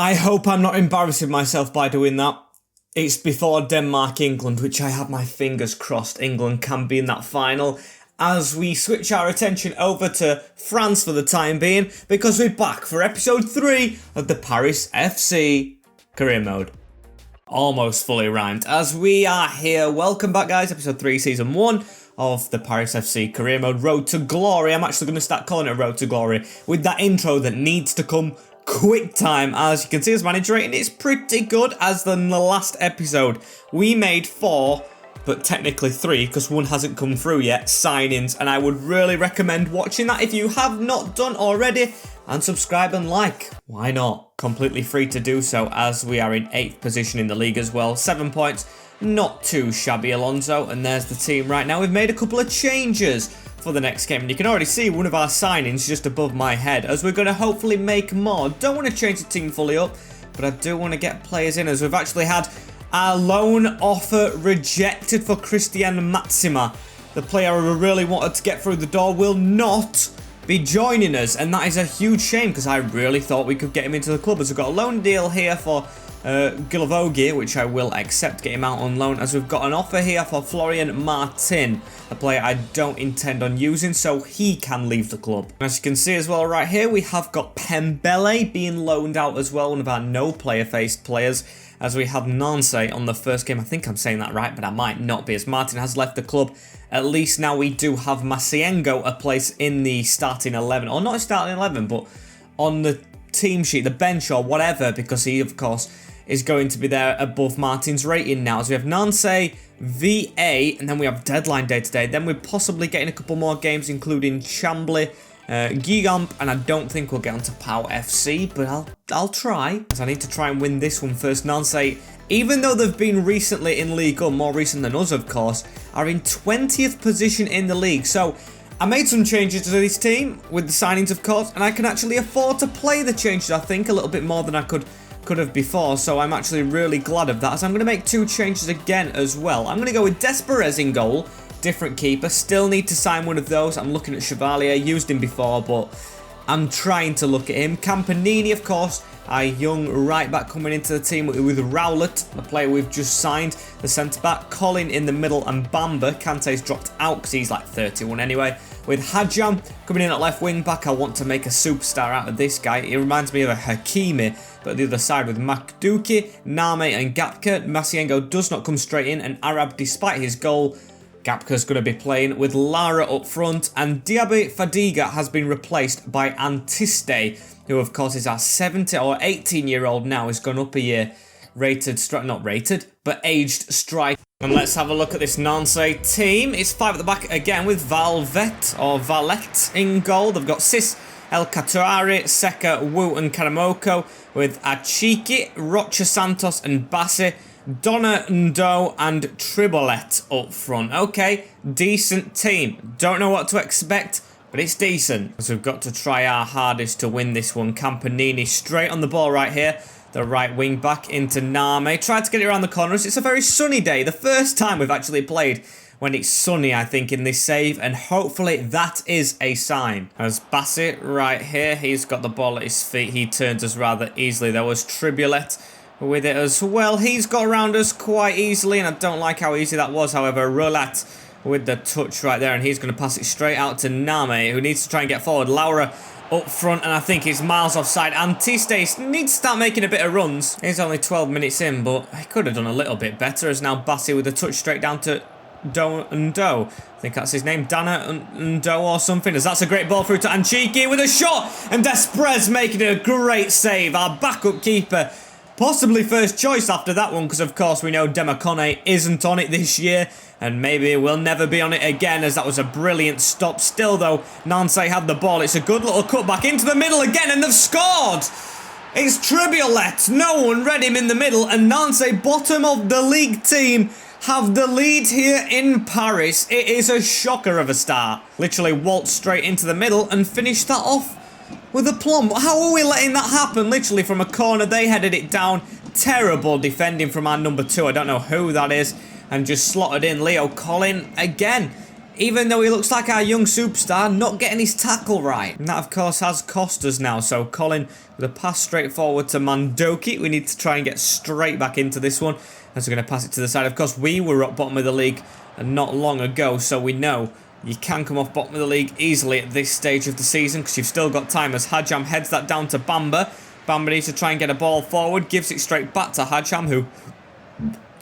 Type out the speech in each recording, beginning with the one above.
I hope I'm not embarrassing myself by doing that. It's before Denmark-England, which I have my fingers crossed England can be in that final, as we switch our attention over to France for the time being, because we're back for episode 3 of the Paris FC career mode. Almost fully rhymed. As we are here, welcome back guys, episode 3, season 1 of the Paris FC career mode, Road to Glory. I'm actually going to start calling it Road to Glory with that intro that needs to come quick time. As you can see, as manager rating, it's pretty good, as in the last episode we made 4, but technically 3 because 1 hasn't come through yet, signings, and I would really recommend watching that if you have not done already, and subscribe and like. Why not? Completely free to do so, as we are in 8th position in the league as well, 7 points, not too shabby, Alonso. And there's the team right now. We've made a couple of changes for the next game, and you can already see one of our signings just above my head, as we're going to hopefully make more. Don't want to change the team fully up, but I do want to get players in, as we've actually had our loan offer rejected for Christian Matsima. The player who really wanted to get through the door will not be joining us, and that is a huge shame because I really thought we could get him into the club. As we've got a loan deal here for Goalkeeper, which I will accept, get him out on loan, as we've got an offer here for Florian Martin, a player I don't intend on using, so he can leave the club. As you can see as well right here, we have got Pembele being loaned out as well, one of our no player faced players, as we have Nancy on the first game. I think I'm saying that right, but I might not be, as Martin has left the club. At least now we do have Masiengo a place in the starting 11, or not starting 11, but on the team sheet, the bench or whatever, because he of course is going to be there above Martin's rating now. So we have Nancy, VA, and then we have deadline day today. Then we're possibly getting a couple more games, including Chambly, Gigamp, and I don't think we'll get onto Power FC, but I'll try, because I need to try and win this one first. Nancy, even though they've been recently in League 1, more recent than us of course, are in 20th position in the league. So I made some changes to this team with the signings of course, and I can actually afford to play the changes, I think, a little bit more than I could have before, so I'm actually really glad of that, as I'm going to make 2 changes again as well. I'm going to go with Desperez in goal, different keeper, still need to sign one of those. I'm looking at Chevalier, used him before, but I'm trying to look at him. Campanini, of course, our young right back coming into the team with Rowlett, the player we've just signed, the centre back, Colin in the middle, and Bamba. Kante's dropped out because he's like 31 anyway. With Hadjam coming in at left wing back, I want to make a superstar out of this guy. He reminds me of a Hakimi, but the other side with Makduki, Name, and Gapka. Masiengo does not come straight in, and Arab, despite his goal, Gapka's going to be playing with Lara up front, and Diaby Fadiga has been replaced by Antiste, who of course is our 17 or 18-year-old now, has gone up a year, not rated, but aged striker. And let's have a look at this Nancy team. It's 5 at the back again with Valette in goal. They've got Sis, El Katuari, Seka, Wu, and Karamoko, with Achiki, Rocha Santos, and Bassi, Donna Ndo, and Tribolet up front. Okay, decent team. Don't know what to expect, but it's decent. So we've got to try our hardest to win this one. Campanini straight on the ball right here. The right wing back into Name. Tried to get it around the corners. It's a very sunny day. The first time we've actually played when it's sunny, I think, in this save, and hopefully that is a sign. As Bassett right here, he's got the ball at his feet. He turns us rather easily. There was Tribulet with it as well. He's got around us quite easily, and I don't like how easy that was. However, Roulette with the touch right there, and he's going to pass it straight out to Name, who needs to try and get forward. Laura up front, and I think he's miles offside. Antiste needs to start making a bit of runs. He's only 12 minutes in, but he could have done a little bit better, as now Bassi with a touch straight down to Do. I think that's his name, Dana Ndo or something, as that's a great ball through to Anchiki with a shot, and Desprez making a great save, our backup keeper. Possibly first choice after that one, because of course we know Demacone isn't on it this year, and maybe we'll never be on it again, as that was a brilliant stop. Still though, Nancy had the ball. It's a good little cutback into the middle again, and they've scored! It's Tribulet. No one read him in the middle, and Nancy, bottom of the league team, have the lead here in Paris. It is a shocker of a start. Literally waltzed straight into the middle and finished that off with a plum. How are we letting that happen? Literally from a corner, they headed it down. Terrible defending from our number 2. I don't know who that is. And just slotted in Leo Collin again. even though he looks like our young superstar, not getting his tackle right. And that, of course, has cost us now. So Colin with a pass straight forward to Mandoki. We need to try and get straight back into this one, as we're going to pass it to the side. Of course, we were at bottom of the league not long ago, so we know you can come off bottom of the league easily at this stage of the season, because you've still got time, as Hajam heads that down to Bamba. Bamba needs to try and get a ball forward, gives it straight back to Hajam, who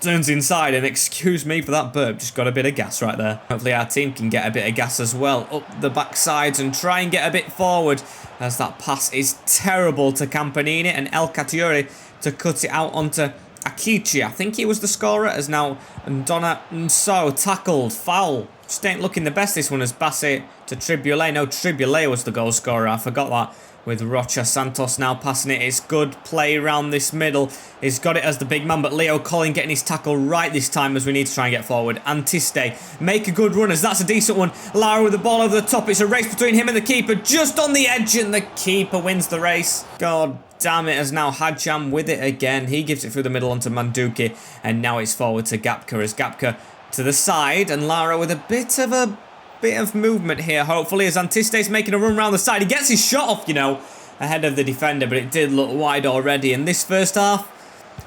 turns inside, and excuse me for that burp, just got a bit of gas right there. Hopefully our team can get a bit of gas as well up the backsides and try and get a bit forward, as that pass is terrible to Campanini, and El Catiuri to cut it out onto Akichi. I think he was the scorer, as now Donna Nso tackled, foul. Just ain't looking the best, this one, as Bassi to Tribulé. No, Tribulé was the goal scorer, I forgot that. With Rocha Santos now passing it. It's good play around this middle. He's got it as the big man, but Leo Collin getting his tackle right this time, as we need to try and get forward. Antiste make a good run, as that's a decent one. Lara with the ball over the top. It's a race between him and the keeper, just on the edge, and the keeper wins the race. God damn it, as now Hajam with it again. He gives it through the middle onto Manduki, and now it's forward to Gapka, as Gapka to the side, and Lara with a bit of movement here, hopefully, as Antiste's making a run around the side. He gets his shot off, you know, ahead of the defender, but it did look wide already. And this first half,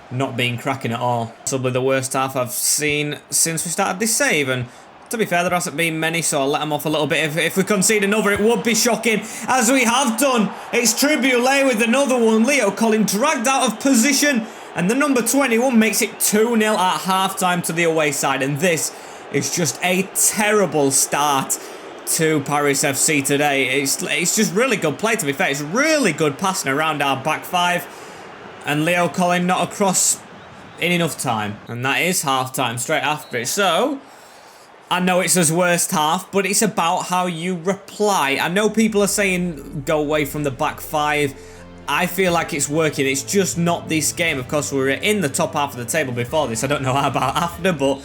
not been cracking at all. Probably the worst half I've seen since we started this save. And to be fair, there hasn't been many, so I'll let him off a little bit. If we concede another, it would be shocking, as we have done. It's Tribulé with another one. Leo Collin dragged out of position, and the number 21 makes it 2-0 at half-time to the away side. And this is just a terrible start to Paris FC today. It's just really good play, to be fair. It's really good passing around our back five, and Leo Collin not across in enough time. And that is half-time straight after it. So I know it's his worst half, but it's about how you reply. I know people are saying go away from the back five. I feel like it's working. It's just not this game. Of course, we were in the top half of the table before this. I don't know how about after, but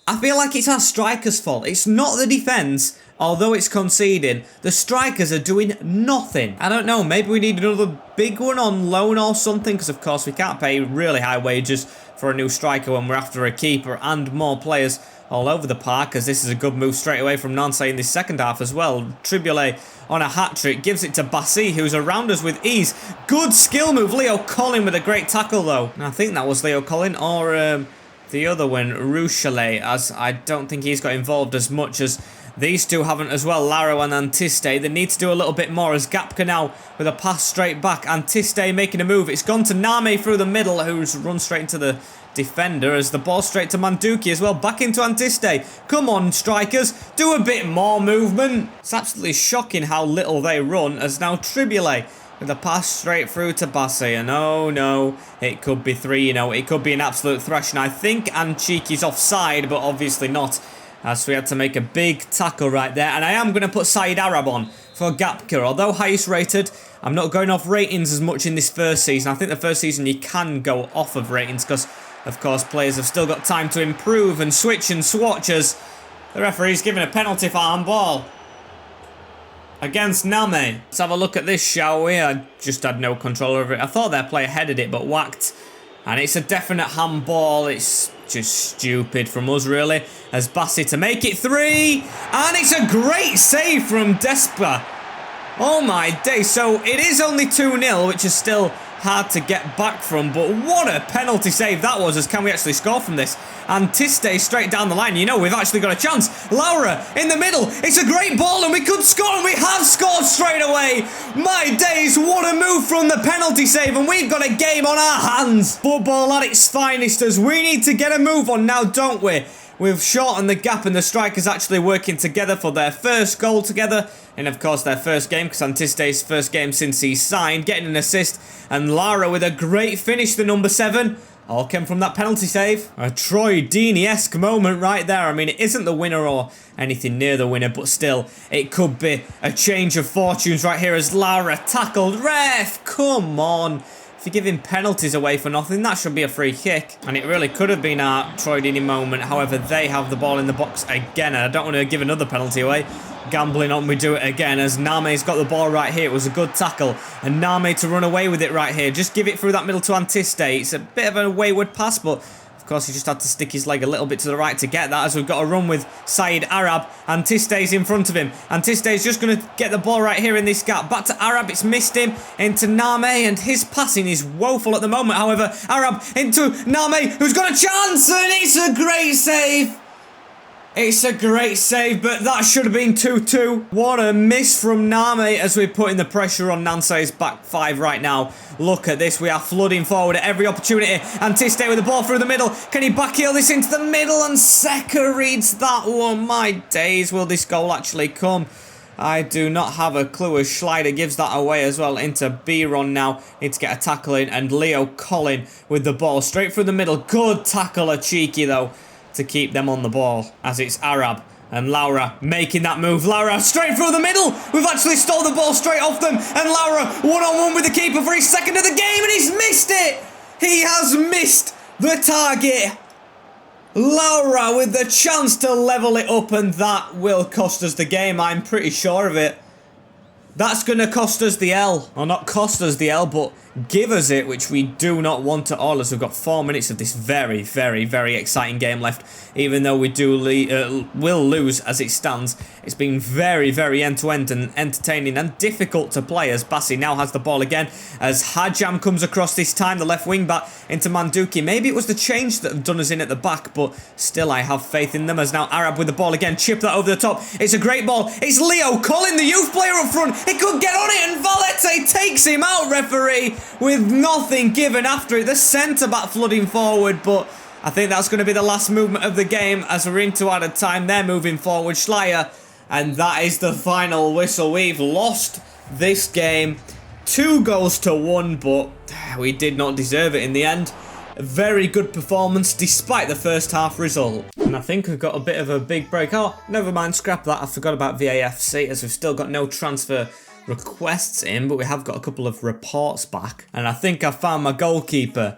I feel like it's our strikers' fault. It's not the defence, although it's conceded. The strikers are doing nothing. I don't know, maybe we need another big one on loan or something, because of course we can't pay really high wages for a new striker when we're after a keeper and more players all over the park, as this is a good move straight away from Nancy in this second half as well. Tribulé on a hat-trick, gives it to Bassi, who's around us with ease. Good skill move. Leo Collin with a great tackle, though. And I think that was Leo Collin, or the other one, Rouchelet, as I don't think he's got involved as much as these two haven't as well, Laro and Antiste. They need to do a little bit more, as Gapka now with a pass straight back. Antiste making a move. It's gone to Name through the middle, who's run straight into the defender, as the ball straight to Manduki as well. Back into Antiste. Come on, strikers. Do a bit more movement. It's absolutely shocking how little they run, as now Tribulé with a pass straight through to Bassi, and oh no, it could be 3, you know, it could be an absolute thrashing. I think Anchiki's offside, but obviously not, as we had to make a big tackle right there. And I am going to put Saeed Arab on for Gapka, although highest rated. I'm not going off ratings as much in this first season. I think the first season you can go off of ratings, because of course players have still got time to improve and switch and swatch, as the referee's given a penalty for handball against Name. Let's have a look at this, shall we? I just had no control over it. I thought their player headed it, but whacked. And it's a definite handball. It's just stupid from us, really. As Bassi to make it 3. And it's a great save from Despa. Oh my day. So it is only 2-0, which is still hard to get back from, but what a penalty save that was, as can we actually score from this? Antiste straight down the line. You know, we've actually got a chance. Laura in the middle. It's a great ball, and we could score, and we have scored straight away. My days, what a move from the penalty save, and we've got a game on our hands. Football at its finest, as we need to get a move on now, don't we? We've shortened the gap, and the strikers actually working together for their first goal together. And of course their first game, because Antiste's first game since he signed, getting an assist. And Lara with a great finish, the number 7. All came from that penalty save. A Troy Deeney-esque moment right there. I mean, it isn't the winner or anything near the winner, but still, it could be a change of fortunes right here, as Lara tackled. Ref, come on. If you're giving penalties away for nothing, that should be a free kick. And it really could have been our Troy Deeney moment. However, they have the ball in the box again, and I don't want to give another penalty away. Gambling on, we do it again, as Name's got the ball right here. It was a good tackle, and Name to run away with it right here. Just give it through that middle to Antiste. It's a bit of a wayward pass, but of course, he just had to stick his leg a little bit to the right to get that, as we've got a run with Said Arab. Antiste's in front of him. Antiste's just going to get the ball right here in this gap. Back to Arab. It's missed him into Name, and his passing is woeful at the moment. However, Arab into Name, who's got a chance, and it's a great save. It's a great save, but that should have been 2-2. What a miss from Name as we're putting the pressure on Nancy's back five right now. Look at this. We are flooding forward at every opportunity. Antiste with the ball through the middle. Can he backheel this into the middle? And Seka reads that one. My days, will this goal actually come? I do not have a clue as Schleider gives that away as well into Biron now. Need to get a tackle in, and Leo Collin with the ball straight through the middle. Good tackle, a cheeky though, to keep them on the ball, as it's Arab and Laura making that move. Laura straight through the middle. We've actually stole the ball straight off them, and Laura one-on-one with the keeper for his second of the game, and he's missed it. He has missed the target. Laura with the chance to level it up, and that will cost us the game. I'm pretty sure of it. That's going to cost us the L. Or not cost us the L, but give us it, which we do not want at all, as we've got 4 minutes of this very, very, very exciting game left. Even though we will lose as it stands, it's been very, very end-to-end and entertaining and difficult to play, as Bassi now has the ball again, as Hajam comes across this time, the left wing back into Manduki. Maybe it was the change that have done us in at the back, but still I have faith in them, as now Arab with the ball again, chip that over the top. It's a great ball. It's Leo Collin, the youth player up front. He could get on it, and Valete takes him out, referee, with nothing given after it. The centre-back flooding forward, but I think that's going to be the last movement of the game, as we're into added time. They're moving forward, Schleier, and that is the final whistle. We've lost this game 2-1, but we did not deserve it in the end. A very good performance despite the first half result. And I think we've got a bit of a big break. Oh, never mind, scrap that. I forgot about VAFC, as we've still got no transfer requests in, but we have got a couple of reports back. And I think I found my goalkeeper.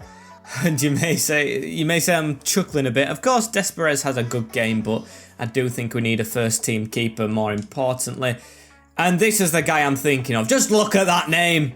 And you may say I'm chuckling a bit. Of course, Desperez has a good game, but I do think we need a first team keeper more importantly. And this is the guy I'm thinking of. Just look at that name.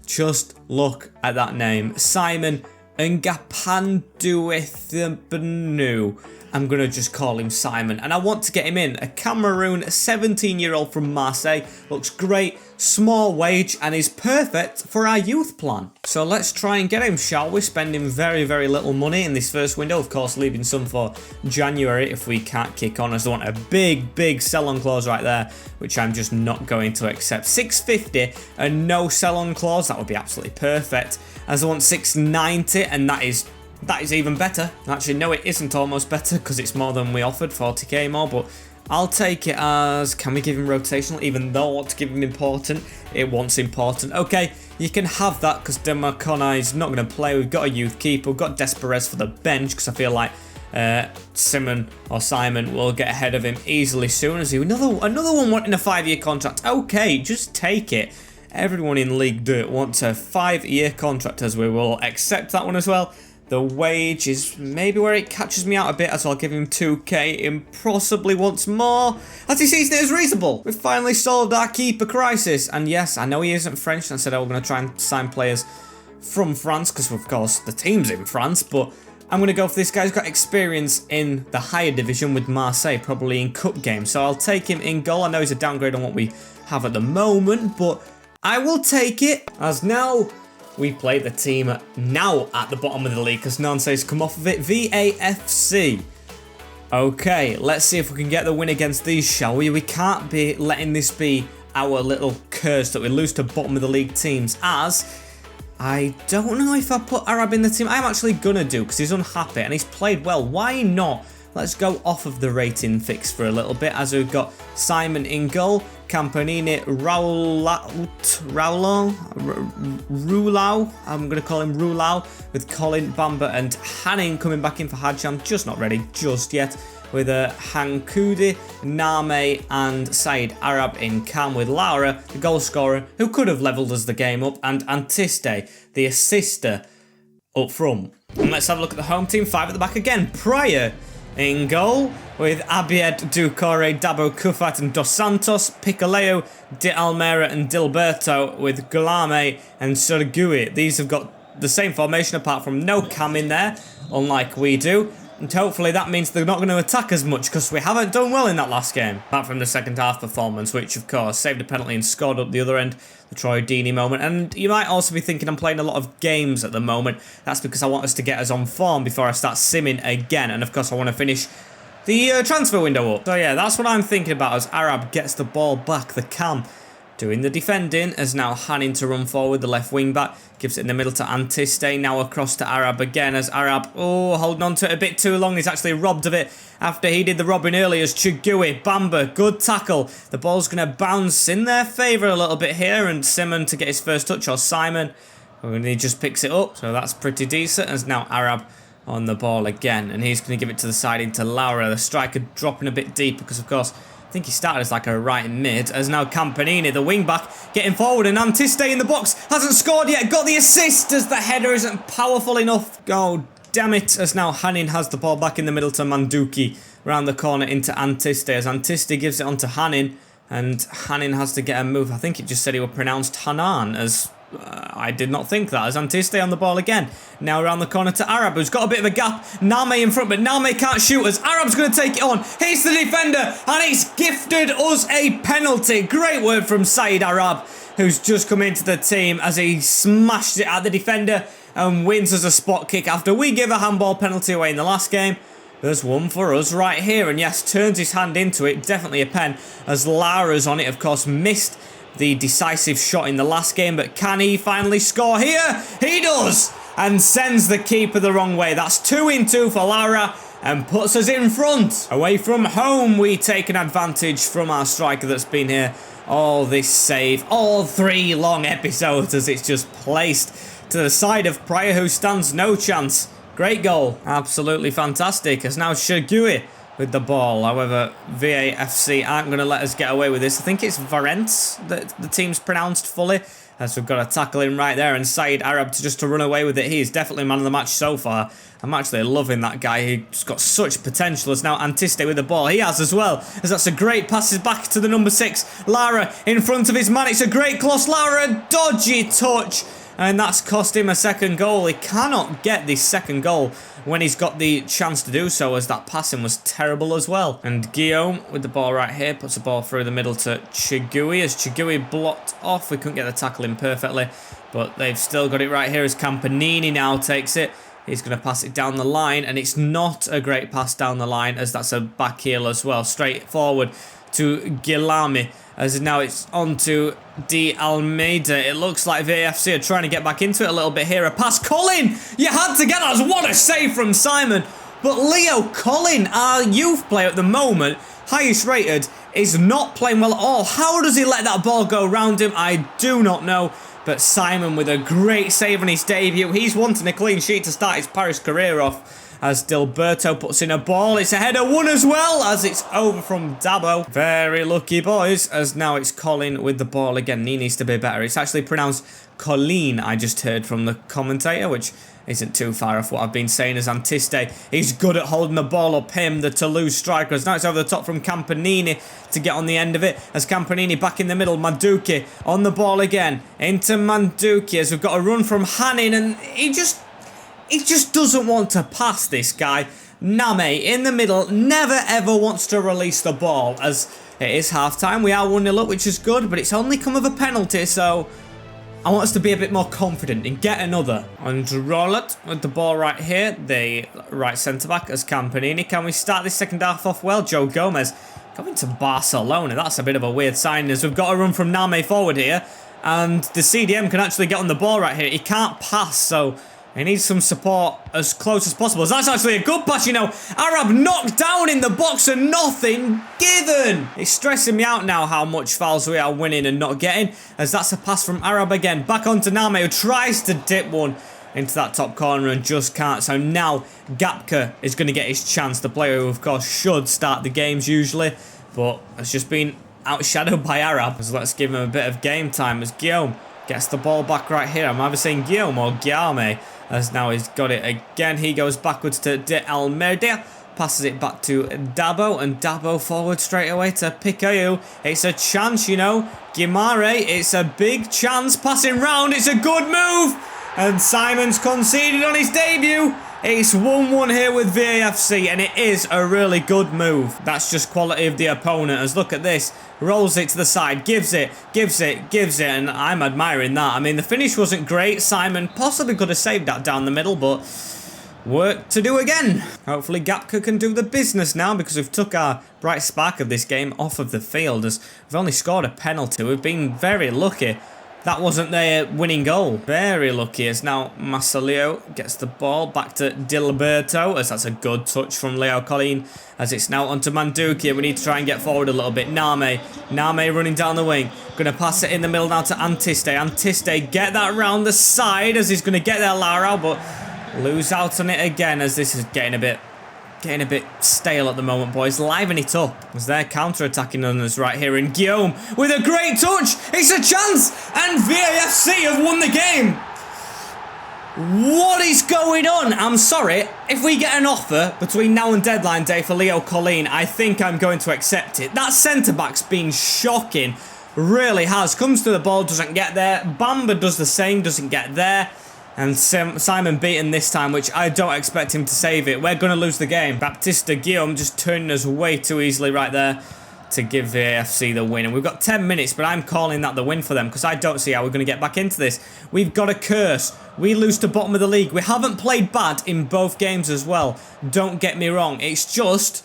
Just look at that name. Simon Ngapanduethebenu. I'm going to just call him Simon. And I want to get him in. A Cameroon 17-year-old from Marseille. Looks great. Small wage, and is perfect for our youth plan. So let's try and get him, shall we? Spending very, very little money in this first window. Of course, leaving some for January if we can't kick on, as I want a big, big sell-on clause right there, which I'm just not going to accept. 650 and no sell-on clause. That would be absolutely perfect. As I want 690, and that is even better. Actually, no, it isn't almost better, because it's more than we offered, 40k more, but I'll take it as, can we give him rotational? Even though I want to give him important, it wants important. Okay, you can have that, because Demarcona is not going to play. We've got a youth keeper. We've got Desperez for the bench, because I feel like Simon will get ahead of him easily soon. As he another one wanting a 5-year contract. Okay, just take it. Everyone in League 2 wants a 5-year contract, as we will accept that one as well. The wage is maybe where it catches me out a bit, as I'll give him 2k. Him possibly wants more, as he sees it as reasonable. We've finally solved our keeper crisis. And yes, I know he isn't French, and I said I was going to try and sign players from France, because of course the team's in France, but I'm going to go for this guy who's got experience in the higher division with Marseille, probably in cup games. So I'll take him in goal. I know he's a downgrade on what we have at the moment, but I will take it, as now we play the team now at the bottom of the league, because Nancy's come off of it. VAFC. Okay, let's see if we can get the win against these, shall we? We can't be letting this be our little curse that we lose to bottom of the league teams, as I don't know if I put Arab in the team. I'm actually gonna do, because he's unhappy and he's played well. Why not? Let's go off of the rating fix for a little bit, as we've got Simon in goal, Campanini, Rulau, I'm going to call him Rulau, with Colin, Bamba and Hanning coming back in for Hajam. Just not ready just yet, with Hankudi, Name and Said Arab in cam, with Laura, the goal scorer, who could have levelled us the game up, and Antiste, the assister, up front. And let's have a look at the home team. 5 at the back again. Pryor in goal, with Abied, Ducore, Dabo, Kufat and Dos Santos, Picoleo, De Almeida and Dilberto, with Gulame and Surgui. These have got the same formation, apart from no Cam in there. unlike we do. And hopefully that means they're not going to attack as much, because we haven't done well in that last game. Apart from the second half performance, which of course saved a penalty and scored up the other end. The Troy Deeney moment. And you might also be thinking I'm playing a lot of games at the moment. That's because I want us to get us on form before I start simming again. And of course I want to finish the transfer window up. So yeah, that's what I'm thinking about as Arab gets the ball back. The cam doing the defending as now Hanning to run forward, the left wing back. Gives it in the middle to Antiste, now across to Arab again as Arab, holding on to it a bit too long. He's actually robbed of it after he did the robbing earlier as Chigui, Bamba, good tackle. The ball's going to bounce in their favour a little bit here, and Simon to get his first touch, or Simon, and he just picks it up. So that's pretty decent as now Arab on the ball again, and he's going to give it to the side into Laura, the striker dropping a bit deeper because of course I think he started as like a right mid, as now Campanini, the wing back, getting forward, and Antiste in the box, hasn't scored yet, got the assist as the header isn't powerful enough. Oh, damn it, as now Hanning has the ball back in the middle to Manduki, round the corner into Antiste, as Antiste gives it on to Hanning, and Hanning has to get a move. I think it just said he was pronounced Hanan, as I did not think that, as Antiste on the ball again. Now around the corner to Arab, who's got a bit of a gap. Name in front, but Name can't shoot as Arab's going to take it on. He's the defender, and he's gifted us a penalty. Great word from Saeed Arab, who's just come into the team as he smashed it at the defender and wins as a spot kick after we give a handball penalty away in the last game. There's one for us right here, and yes, turns his hand into it. Definitely a pen, as Lara's on it, of course, missed the decisive shot in the last game, but can he finally score here? He does, and sends the keeper the wrong way. That's 2-2 for Lara and puts us in front. Away from home, we take an advantage from our striker that's been here all this save, all 3 long episodes, as it's just placed to the side of Pryor, who stands no chance. Great goal, absolutely fantastic, as now Shagui with the ball. However, VAFC aren't going to let us get away with this. I think it's Varents that the team's pronounced fully, as we've got a tackle in right there, and Saeed Arab to run away with it. He is definitely man of the match so far. I'm actually loving that guy. He's got such potential. As now Antiste with the ball. He has as well, as that's a great pass back to the number 6. Lara in front of his man. It's a great cross. Lara, dodgy touch. And that's cost him a second goal. He cannot get this second goal when he's got the chance to do so, as that passing was terrible as well. And Guillaume with the ball right here puts the ball through the middle to Chigui, as Chigui blocked off. We couldn't get the tackle in perfectly, but they've still got it right here as Campanini now takes it. He's going to pass it down the line, and it's not a great pass down the line, as that's a back heel as well. Straight forward to Guilherme, as now it's on to De Almeida. It looks like VAFC are trying to get back into it a little bit here. A pass, Colin! You had to get us! What a save from Simon! But Leo Colin, our youth player at the moment, highest rated, is not playing well at all. How does he let that ball go round him? I do not know. But Simon with a great save on his debut. He's wanting a clean sheet to start his Paris career off, as Dilberto puts in a ball. It's a header one as well, as it's over from Dabo. Very lucky boys, as now it's Colin with the ball again. He needs to be better. It's actually pronounced Colleen, I just heard from the commentator, which isn't too far off what I've been saying, as Antiste. He's good at holding the ball up, him, the Toulouse striker. As now it's over the top from Campanini to get on the end of it, as Campanini back in the middle. Manduki on the ball again, into Manduki, as we've got a run from Hanning, and he just doesn't want to pass, this guy. Name in the middle, never ever wants to release the ball, as it is half-time. We are 1-0 up, which is good, but it's only come of a penalty, so I want us to be a bit more confident and get another. And Rollet with the ball right here, the right centre-back as Campanini. Can we start this second half off well? Joe Gomez going to Barcelona. That's a bit of a weird sign, as we've got a run from Name forward here, and the CDM can actually get on the ball right here. He can't pass, so he needs some support as close as possible. That's actually a good pass, you know. Arab knocked down in the box and nothing given. It's stressing me out now how much fouls we are winning and not getting, as that's a pass from Arab again. Back onto Name, who tries to dip one into that top corner and just can't. So now Gapka is going to get his chance. The player who, of course, should start the games usually, but has just been outshadowed by Arab. So let's give him a bit of game time, as Guillaume gets the ball back right here. I'm either saying Guillaume or Guillaume, as now he's got it again. He goes backwards to De Almeida, passes it back to Dabo, and Dabo forward straight away to Pikayu. It's a chance, you know. Guimare, it's a big chance. Passing round, it's a good move. And Simon's conceded on his debut. It's 1-1 here with VAFC, and it is a really good move. That's just quality of the opponent, as look at this. Rolls it to the side, gives it, and I'm admiring that. I mean, the finish wasn't great. Simon possibly could have saved that down the middle, but work to do again. Hopefully Gapka can do the business now, because we've took our bright spark of this game off of the field, as we've only scored a penalty. We've been very lucky. That wasn't their winning goal. Very lucky, as now Marcelio gets the ball back to Dilberto, as that's a good touch from Leo Colleen, as it's now onto Manduki. We need to try and get forward a little bit. Name running down the wing. Going to pass it in the middle now to Antiste. Antiste, get that round the side, as he's going to get there, Lara, but lose out on it again, as this is getting a bit stale at the moment, boys. Liven it up, as they're counter-attacking on us right here. And Guillaume with a great touch. It's a chance, and VAFC have won the game. What is going on? I'm sorry. If we get an offer between now and deadline day for Leo Colleen, I think I'm going to accept it. That centre-back's been shocking. Really has. Comes to the ball, doesn't get there. Bamba does the same, doesn't get there. And Simon beaten this time, which I don't expect him to save it. We're going to lose the game. Baptista Guillaume just turning us way too easily right there to give VAFC the win. And we've got 10 minutes, but I'm calling that the win for them, because I don't see how we're going to get back into this. We've got a curse. We lose to bottom of the league. We haven't played bad in both games as well. Don't get me wrong. It's just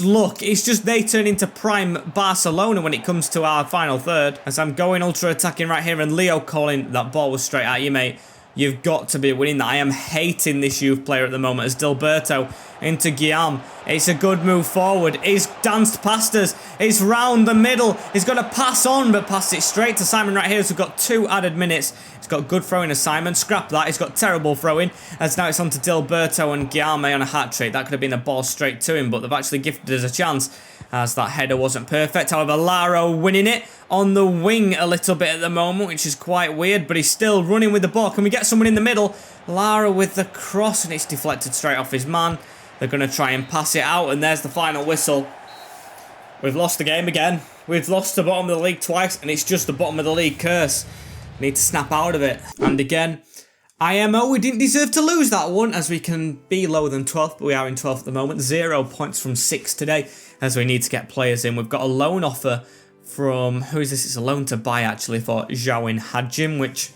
luck. It's just they turn into prime Barcelona when it comes to our final third. As I'm going ultra attacking right here, and Leo calling that ball was straight at you, mate. You've got to be winning that. I am hating this youth player at the moment, as Dilberto into Guillaume. It's a good move forward. He's danced past us. It's round the middle. He's got to pass on, but passed it straight to Simon right here. So we've got 2 added minutes. He's got good throwing as Simon. Scrap that. He's got terrible throwing. As now it's on to Dilberto and Guillaume on a hat-trick. That could have been a ball straight to him, but they've actually gifted us a chance, as that header wasn't perfect. However, Laro winning it on the wing a little bit at the moment, which is quite weird, but he's still running with the ball. Can we get someone in the middle? Lara with the cross, and it's deflected straight off his man. They're going to try and pass it out, and there's the final whistle. We've lost the game again. We've lost the bottom of the league twice, and it's just the bottom of the league curse. We need to snap out of it. And again, IMO, we didn't deserve to lose that one, as we can be lower than 12th, but we are in 12th at the moment. 0 points from 6 today, as we need to get players in. We've got a loan offer from, who is this? It's a loan to buy, actually, for Joaquin Hadjim, which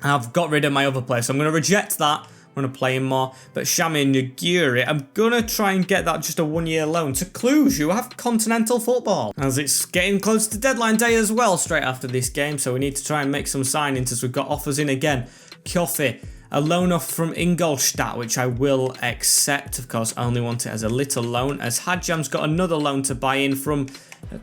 I've got rid of my other player, so I'm going to reject that. I'm going to play him more. But Shami Nuguri, I'm going to try and get that just a 1-year loan to Cluj, who have continental football, as it's getting close to deadline day as well straight after this game. So we need to try and make some signings, as we've got offers in again. Kyofi, a loan off from Ingolstadt, which I will accept. Of course, I only want it as a little loan, as Hadjam's got another loan to buy in from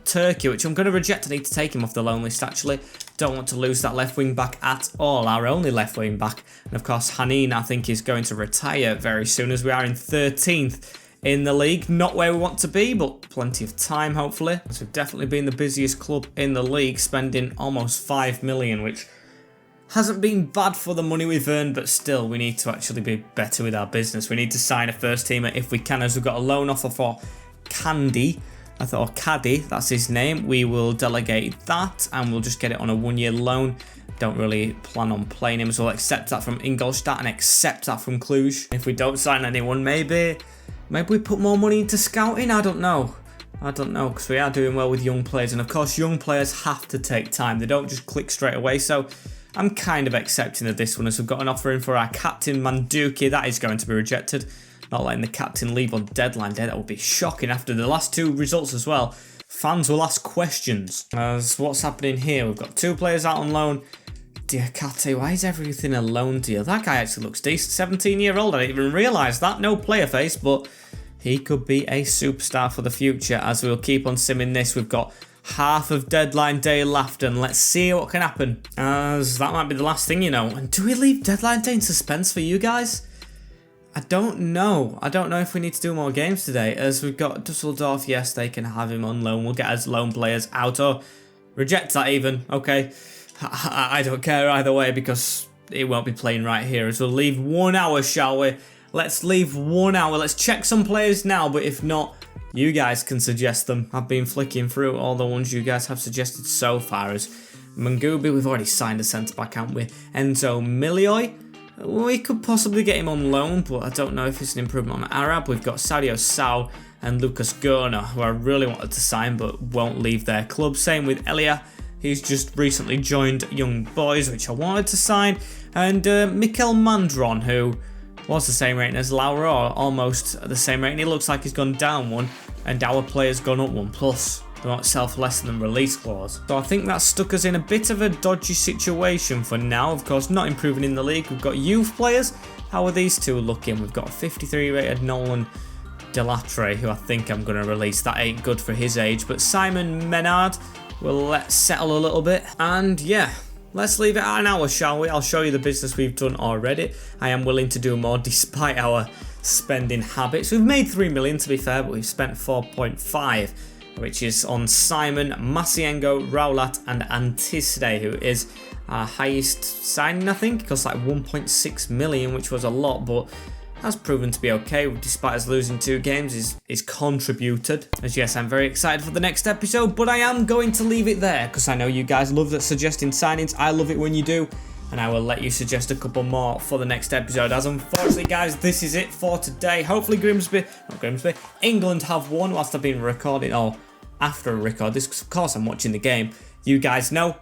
Turkey, which I'm going to reject. I need to take him off the loan list, actually. Don't want to lose that left wing back at all, our only left wing back. And of course, Hanin, I think, is going to retire very soon, as we are in 13th in the league. Not where we want to be, but plenty of time, hopefully, as we've definitely been the busiest club in the league, spending almost 5 million, which hasn't been bad for the money we've earned, but still, we need to actually be better with our business. We need to sign a first teamer if we can, as we've got a loan offer for Candy. Or Caddy, that's his name. We will delegate that, and we'll just get it on a 1-year loan. Don't really plan on playing him, so we'll accept that from Ingolstadt and accept that from Cluj. If we don't sign anyone, maybe we put more money into scouting. I don't know, because we are doing well with young players, and of course, young players have to take time. They don't just click straight away. So I'm kind of accepting of this one, as we've got an offer in for our captain Manduki. That is going to be rejected. Not letting the captain leave on deadline day. That would be shocking after the last 2 results as well. Fans will ask questions. As what's happening here? We've got 2 players out on loan. Diakate, why is everything a loan deal? That guy actually looks decent. 17-year-old. I didn't even realise that. No player face, but he could be a superstar for the future, as we'll keep on simming this. We've got half of deadline day left, and let's see what can happen, as that might be the last thing, you know. And do we leave deadline day in suspense for you guys? I don't know. I don't know if we need to do more games today, as we've got Dusseldorf. Yes, they can have him on loan. We'll get as loan players out, or reject that even. Okay, I don't care either way, because it won't be playing right here. As we'll leave 1 hour, shall we? Let's leave 1 hour. Let's check some players now, but if not, you guys can suggest them. I've been flicking through all the ones you guys have suggested so far. As Mangubi, we've already signed a centre-back, haven't we? Enzo Milioi. We could possibly get him on loan, but I don't know if it's an improvement on Arab. We've got Sadio Sow and Lucas Gurner, who I really wanted to sign but won't leave their club. Same with Elia. He's just recently joined Young Boys, which I wanted to sign. And Mikel Mandron, who was the same rating as Laura, or almost the same rating. He looks like he's gone down one, and our player's gone up one. Plus, they won't sell for less than the release clause. So I think that stuck us in a bit of a dodgy situation for now. Of course, not improving in the league. We've got youth players. How are these two looking? We've got a 53 rated Nolan Delatre, who I think I'm going to release. That ain't good for his age. But Simon Menard, we'll let settle a little bit. And yeah, let's leave it at an hour, shall we? I'll show you the business we've done already. I am willing to do more despite our spending habits. We've made 3 million to be fair, but we've spent 4.5, which is on Simon, Masiengo, Raulat and Antisde, who is our highest signing, I think. It cost like 1.6 million, which was a lot, but has proven to be okay, despite us losing 2 games, is contributed. As yes, I'm very excited for the next episode, but I am going to leave it there, because I know you guys love that suggesting signings. I love it when you do, and I will let you suggest a couple more for the next episode, as unfortunately, guys, this is it for today. Hopefully England have won whilst I've been recording, or after I record this, because of course I'm watching the game. You guys know.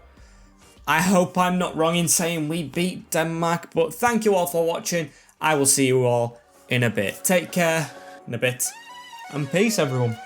I hope I'm not wrong in saying we beat Denmark, but thank you all for watching. I will see you all in a bit. Take care in a bit, and peace, everyone.